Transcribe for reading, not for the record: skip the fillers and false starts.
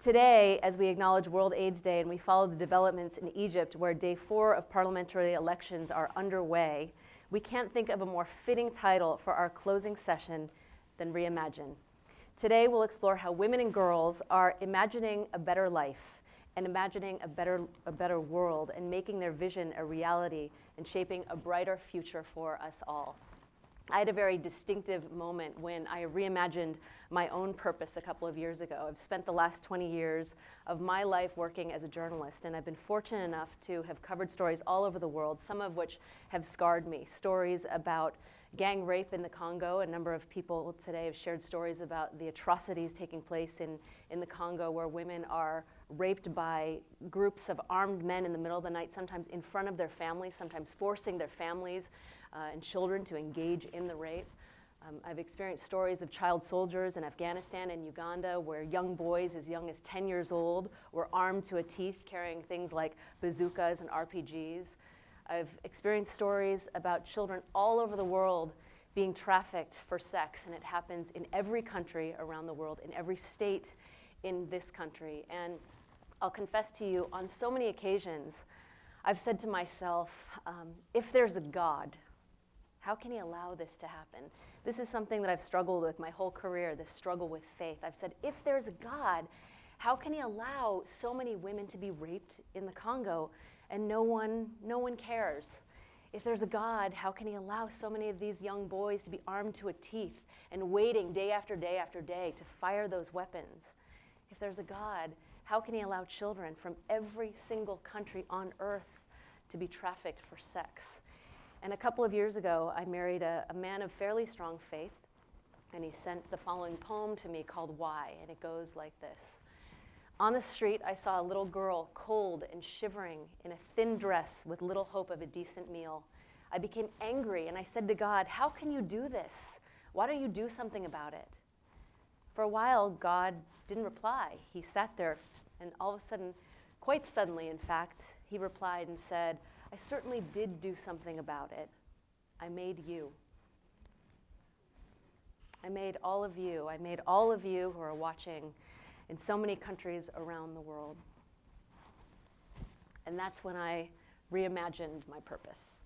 Today, as we acknowledge World AIDS Day and we follow the developments in Egypt, where day 4 of parliamentary elections are underway, we can't think of a more fitting title for our closing session than ReImagine. Today, we'll explore how women and girls are imagining a better life and imagining a better world and making their vision a reality and shaping a brighter future for us all. I had a very distinctive moment when I reimagined my own purpose a couple of years ago. I've spent the last 20 years of my life working as a journalist, and I've been fortunate enough to have covered stories all over the world, some of which have scarred me. Stories about gang rape in the Congo. A number of people today have shared stories about the atrocities taking place in the Congo, where women are raped by groups of armed men in the middle of the night, sometimes in front of their families, sometimes forcing their families and children to engage in the rape. I've experienced stories of child soldiers in Afghanistan and Uganda, where young boys as young as 10 years old were armed to a teeth, carrying things like bazookas and RPGs. I've experienced stories about children all over the world being trafficked for sex, and it happens in every country around the world, in every state in this country. And I'll confess to you, on so many occasions, I've said to myself, if there's a God, how can he allow this to happen? This is something that I've struggled with my whole career, this struggle with faith. I've said, if there's a God, how can he allow so many women to be raped in the Congo and no one cares? If there's a God, how can he allow so many of these young boys to be armed to a teeth and waiting day after day after day to fire those weapons? If there's a God, how can he allow children from every single country on earth to be trafficked for sex? And a couple of years ago, I married a man of fairly strong faith, and he sent the following poem to me called Why, and it goes like this. On the street, I saw a little girl, cold and shivering, in a thin dress with little hope of a decent meal. I became angry, and I said to God, how can you do this? Why don't you do something about it? For a while, God didn't reply. He sat there, and all of a sudden, quite suddenly, in fact, he replied and said, I certainly did do something about it. I made you. I made all of you. I made all of you who are watching in so many countries around the world. And that's when I reimagined my purpose.